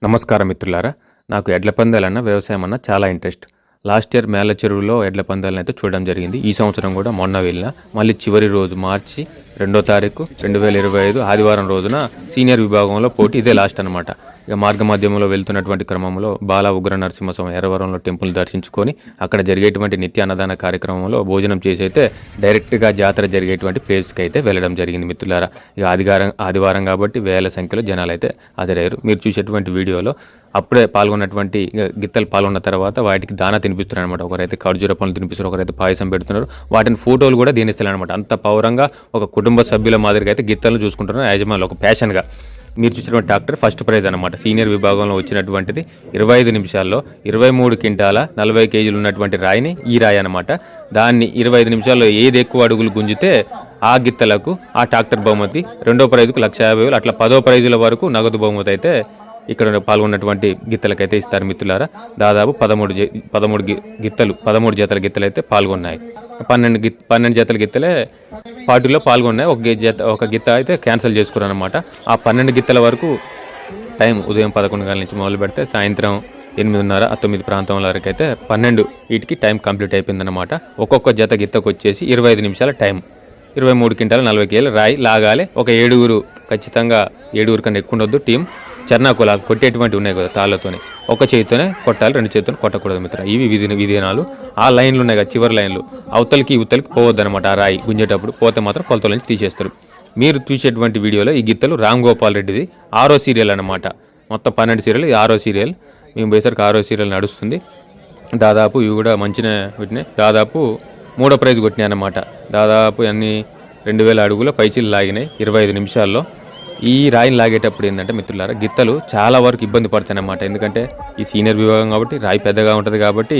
నమస్కారం మిత్రులారా. నాకు ఎడ్ల పందాలన్నా వ్యవసాయం అన్న చాలా ఇంట్రెస్ట్. లాస్ట్ ఇయర్ మేళ్ళ చెరువులో ఎడ్ల పందాలను అయితే చూడడం జరిగింది. ఈ సంవత్సరం కూడా మొన్న వెళ్ళిన మళ్ళీ చివరి రోజు మార్చి 2వ తారీఖు 2025 ఆదివారం రోజున సీనియర్ విభాగంలో పోటీ. ఇదే లాస్ట్ అనమాట. ఇక మార్గ మధ్యంలో వెళ్తున్నటువంటి క్రమంలో బాల ఉగ్ర నరసింహస్వామి ఎర్రవరంలో టెంపుల్ దర్శించుకొని అక్కడ జరిగేటువంటి నిత్య అన్నదాన కార్యక్రమంలో భోజనం చేసి అయితే డైరెక్ట్గా జాతర జరిగేటువంటి ప్లేస్కి అయితే వెళ్ళడం జరిగింది మిత్రులారా. ఇక ఆదివారం కాబట్టి వేల సంఖ్యలో జనాలు అయితే హాజరయ్యారు. మీరు చూసేటువంటి వీడియోలో అప్పుడే పాల్గొన్నటువంటి గిత్తలు పాల్గొన్న తర్వాత వాటికి దానా తినిపిస్తున్నారు అనమాట. ఒకరైతే ఖర్జూర పనులు తినిపిస్తున్నారు, ఒకరైతే పాయసం పెడుతున్నారు. వాటిని ఫోటోలు కూడా దీనిస్తారు అనమాట. అంత పౌరంగా ఒక కుటుంబ సభ్యుల మాదిరిగా అయితే గిత్తలను చూసుకుంటున్నారు యజమానులు ఒక ప్యాషన్గా. మీరు చూసినటువంటి ట్రాక్టర్ ఫస్ట్ ప్రైజ్ అనమాట. సీనియర్ విభాగంలో వచ్చినటువంటిది 25 నిమిషాల్లో 23 క్వింటాల 40 కేజీలు ఉన్నటువంటి రాయిని ఈ రాయి అనమాట. దాన్ని 25 నిమిషాల్లో ఏది ఎక్కువ అడుగులు గుంజితే ఆ గిత్తలకు ఆ ట్రాక్టర్ బహుమతి, 2వ ప్రైజుకు 1,50,000, అట్లా 10వ ప్రైజుల వరకు నగదు బహుమతి అయితే ఇక్కడ పాల్గొన్నటువంటి గిత్తలకైతే ఇస్తారు మిత్రులారా. దాదాపు 13 జతల గిత్తలు అయితే పాల్గొన్నాయి. 12 జతల గిత్తలే పార్టీలో పాల్గొన్నాయి. ఒక గిత్త అయితే క్యాన్సిల్ చేసుకున్నారు అనమాట. ఆ 12 గిత్తల వరకు టైం ఉదయం 11 గంటల నుంచి మొదలు పెడితే సాయంత్రం 8:30 9 ప్రాంతం వరకు అయితే 12 వీటికి టైం కంప్లీట్ అయిపోయిందన్నమాట. ఒక్కొక్క జత గిత్తకు వచ్చేసి 25 నిమిషాల టైం. 23 క్వింటాల 40 కేజీలు రాయి లాగాలి. ఒక 7 ఖచ్చితంగా 7 కన్నా ఎక్కువ ఉండొద్దు. టీం చర్నాకులా కొట్టేటువంటి ఉన్నాయి కదా తాళ్ళతోనే, ఒక చేతితోనే కొట్టాలి, 2 చేతితో కొట్టకూడదు మిత్ర. ఇవి విధానాలు. ఆ లైన్లు ఉన్నాయి కదా చివరి లైన్లు, అవతలికి పోవద్దు అనమాట. ఆ రాయి గుంజేటప్పుడు పోతే మాత్రం కొలతల నుంచి తీసేస్తారు. మీరు చూసేటువంటి వీడియోలో ఈ గిత్తలు రామ్ గోపాల్ రెడ్డిది 6వ సీరియల్ అనమాట. మొత్తం 12 సీరియల్, 6వ సీరియల్. మేము పోయేసరికి 6వ సీరియల్ నడుస్తుంది. దాదాపు ఇవి కూడా మంచిగా వీటిని దాదాపు 3వ ప్రైజ్ కొట్టినాయి అన్నమాట. దాదాపు అన్ని 2000 అడుగుల పైచీలు లాగినాయి 25 నిమిషాల్లో. ఈ రాయిని లాగేటప్పుడు ఏంటంటే మిత్రులారా, గిత్తలు చాలా వరకు ఇబ్బంది పడతాయి అన్నమాట. ఎందుకంటే ఈ సీనియర్ విభాగం కాబట్టి రాయి పెద్దగా ఉంటుంది కాబట్టి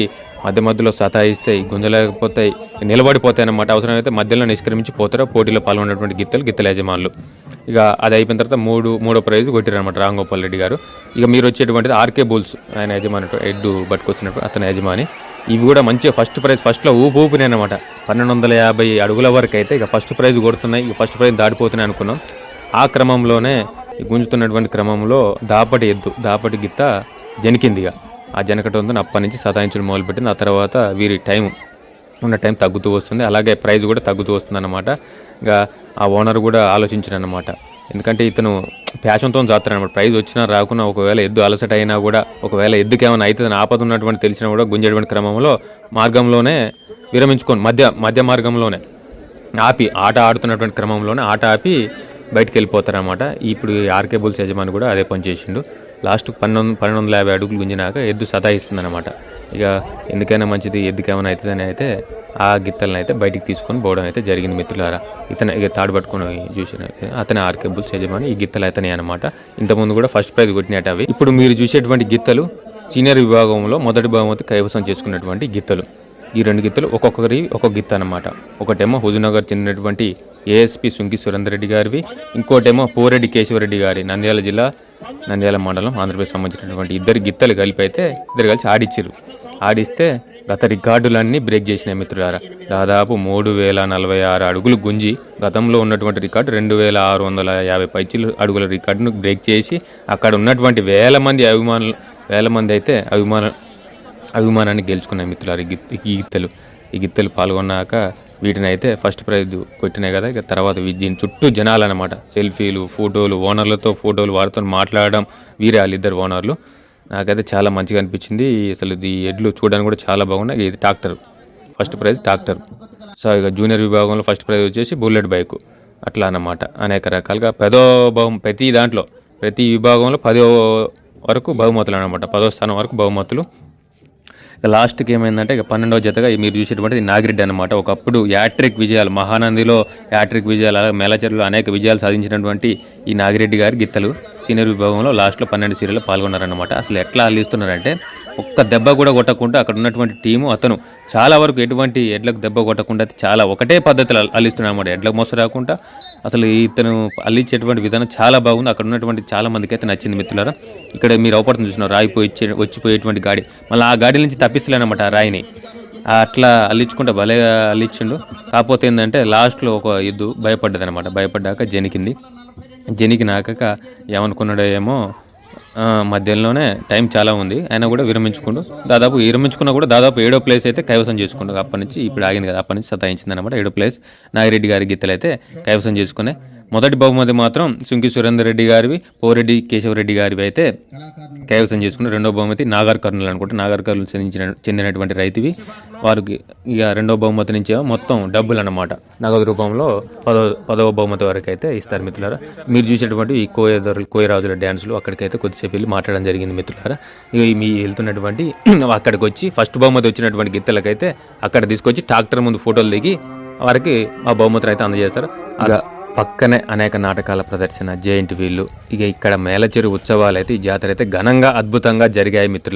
మధ్యలో సతాయిస్తాయి, గుంజలేకపోతాయి, నిలబడిపోతాయి అన్నమాట. అవసరమైతే మధ్యలో నిష్క్రమించి పోతారో పోటీలో పాల్గొన్నటువంటి గిత్తల యజమానులు. ఇక అది అయిపోయిన తర్వాత మూడో ప్రైజ్ కొట్టారనమాట రామ్ గోపాల్ రెడ్డి గారు. ఇక మీరు వచ్చేటువంటిది ఆర్కే బుల్స్, ఆయన యజమాని ఎడ్డు పట్టుకొచ్చినట్టు అతని యజమాని. ఇవి కూడా మంచిగా ఫస్ట్ ప్రైజ్ ఫస్ట్లో ఊపినాయి అనమాట. 1250 అడుగుల వరకు అయితే ఇక ఫస్ట్ ప్రైజ్ కొడుతున్నాయి. ఇక ఫస్ట్ ప్రైజ్ దాటిపోతున్నాయి అనుకున్నాం. ఆ క్రమంలోనే గుంజుతున్నటువంటి క్రమంలో దాపటి గిత్త జనికిందిగా. ఆ జనకటంతో అప్పటి నుంచి సతాయించడం మొదలుపెట్టింది. ఆ తర్వాత వీరి టైం తగ్గుతూ వస్తుంది. అలాగే ప్రైజ్ కూడా తగ్గుతూ వస్తుంది అన్నమాట. ఇక ఆ ఓనర్ కూడా ఆలోచించారనమాట. ఎందుకంటే ఇతను ప్యాషన్తో జాతారనమాట. ప్రైజ్ వచ్చినా రాకున్నా, ఒకవేళ ఎద్దు అలసట అయినా కూడా, ఒకవేళ ఎద్దుకి ఏమైనా అవుతుందని ఆపద ఉన్నటువంటి తెలిసినా కూడా గుంజేటువంటి క్రమంలో మార్గంలోనే విరమించుకొని మధ్య మార్గంలోనే ఆట ఆడుతున్నటువంటి క్రమంలోనే ఆపి బయటికి వెళ్ళిపోతారనమాట. ఇప్పుడు ఆర్కే బుల్స్ యజమాని కూడా అదే పని చేసిండు. లాస్ట్ 1250 అడుగులు గుంజినాక ఎద్దు సతాయిస్తుంది అనమాట. ఇక ఎందుకైనా మంచిది, ఎద్దుకేమైనా అవుతుందని అయితే ఆ గిత్తలను అయితే బయటికి తీసుకొని పోవడం అయితే జరిగింది మిత్రులారా. ఇక తాడు పట్టుకొని చూసిన అతనే ఆర్కే బుల్స్ యజమాని. ఈ గిత్తలు అతనే అనమాట. ఇంతకుముందు కూడా ఫస్ట్ ప్రైజ్ కొట్టినట్టు అవి. ఇప్పుడు మీరు చూసేటువంటి గిత్తలు సీనియర్ విభాగంలో మొదటి బహుమతి కైవసం చేసుకున్నటువంటి గిత్తలు. ఈ 2 గిత్తలు ఒక్కొక్క గిత్త అనమాట. ఒకటేమో హుజూర్నగర్ చెందినటువంటి ఏఎస్పి సుంకి సురేందర్ రెడ్డి గారివి, ఇంకోటేమో పోరెడ్డి కేశవరెడ్డి గారి నంద్యాల జిల్లా నంద్యాల మండలం ఆంధ్రప్రదేశ్ సంబంధించినటువంటి 2 గిత్తలు కలిపి కలిసి ఆడిస్తే గత రికార్డులన్నీ బ్రేక్ చేసినాయి మిత్రులారా. దాదాపు 3046 అడుగులు గుంజి గతంలో ఉన్నటువంటి రికార్డు 2650 పైచీలు అడుగుల రికార్డును బ్రేక్ చేసి అక్కడ ఉన్నటువంటి వేల మంది అయితే అభిమానాన్ని గెలుచుకున్నాయి మిత్రులారు ఈ గిత్తలు పాల్గొన్నాక వీటిని అయితే ఫస్ట్ ప్రైజ్ కొట్టినాయి కదా. ఇక తర్వాత దీని చుట్టూ జనాలు అనమాట. సెల్ఫీలు, ఫోటోలు, ఓనర్లతో ఫోటోలు, వారితో మాట్లాడడం. వీరే వాళ్ళిద్దరు ఓనర్లు. నాకైతే చాలా మంచిగా అనిపించింది. అసలు ఈ ఎడ్లు చూడడానికి కూడా చాలా బాగున్నాయి. ఇది tractor, first prize tractor. So ఇక జూనియర్ విభాగంలో ఫస్ట్ ప్రైజ్ వచ్చేసి బుల్లెట్ బైకు. అట్లా అన్నమాట. అనేక రకాలుగా ప్రతి విభాగంలో 10వ వరకు బహుమతులు అనమాట. 10వ స్థానం వరకు బహుమతులు. లాస్ట్కి ఏమైందంటే ఇక 12వ జతగా మీరు చూసేటువంటిది నాగిరెడ్డి అనమాట. ఒకప్పుడు యాట్రిక్ విజయాలు, మహానందిలో యాట్రిక్ విజయాలు, అలాగే మేలచెరులో అనేక విజయాలు సాధించినటువంటి ఈ నాగిరెడ్డి గారి గిత్తలు సీనియర్ విభాగంలో లాస్ట్లో 12 సీరియల్లో పాల్గొన్నారనమాట. అసలు ఎట్లా అల్లిస్తున్నారంటే ఒక్క దెబ్బ కూడా కొట్టకుండా అక్కడ ఉన్నటువంటి టీము అతను చాలా వరకు ఎటువంటి ఎడ్లకు దెబ్బ కొట్టకుండా చాలా ఒకటే పద్ధతిలో అల్లిస్తున్నాడు అనమాట. ఎడ్లకు మోస రాకుండా అసలు ఇతను అల్లించేటువంటి విధానం చాలా బాగుంది. అక్కడ ఉన్నటువంటి చాలా మందికి అయితే నచ్చింది మిత్రులారా. ఇక్కడ మీరు అవపడుతుంది చూసినారు, వచ్చిపోయేటువంటి గాడి, మళ్ళీ ఆ గాడి నుంచి తప్పిస్తలేనమాట ఆ రాయిని. అట్లా అల్లించుకుంటే భలే అల్లించిండు. కాకపోతే ఏంటంటే లాస్ట్లో ఒక ఎద్దు భయపడ్డది అనమాట. భయపడ్డాక జనికినాక ఏమనుకున్నాడో ఏమో మధ్యలోనే టైం చాలా ఉంది, అయినా కూడా విరమించుకుంటూ విరమించుకున్నా కూడా దాదాపు 7వ ప్లేస్ అయితే కైవసం చేసుకుంటూ అప్పటి నుంచి ఇప్పుడు ఆగింది కదా, అప్పటి నుంచి సతాయించింది అనమాట. 7వ ప్లేస్ నాగిరెడ్డి గారి గిత్తలు అయితే కైవసం చేసుకునే. మొదటి బహుమతి మాత్రం సుంకి సురేందర్ రెడ్డి గారివి, పోరెడ్డి కేశవరెడ్డి గారివి అయితే కైవసం చేసుకుని. రెండవ బహుమతి నాగర్ కర్నూలు అనుకుంటే, నాగర్ కర్నూలు చెందినటువంటి రైతువి. వారికి ఇక రెండవ బహుమతి నుంచి మొత్తం డబ్బులు అన్నమాట, నగదు రూపంలో 10వ బహుమతి వరకు అయితే ఇస్తారు మిత్రులారా. మీరు చూసేటువంటి ఈ కోయరాజుల డ్యాన్సులు అక్కడికైతే కొద్దిసేపు వెళ్ళి మాట్లాడడం జరిగింది మిత్రులారా. ఇక మీ వెళ్తున్నటువంటి అక్కడికి వచ్చి ఫస్ట్ బహుమతి వచ్చినటువంటి గిత్తలకైతే అక్కడ తీసుకొచ్చి ట్రాక్టర్ ముందు ఫోటోలు దిగి వారికి ఆ బహుమతులు అయితే అందజేస్తారు. అలా పక్కనే అనేక నాటకాల ప్రదర్శన, జేఎన్టీవీలు, ఇక ఇక్కడ మేలచెరువు ఉత్సవాలు అయితే ఈ జాతర అయితే ఘనంగా అద్భుతంగా జరిగాయి మిత్రులు.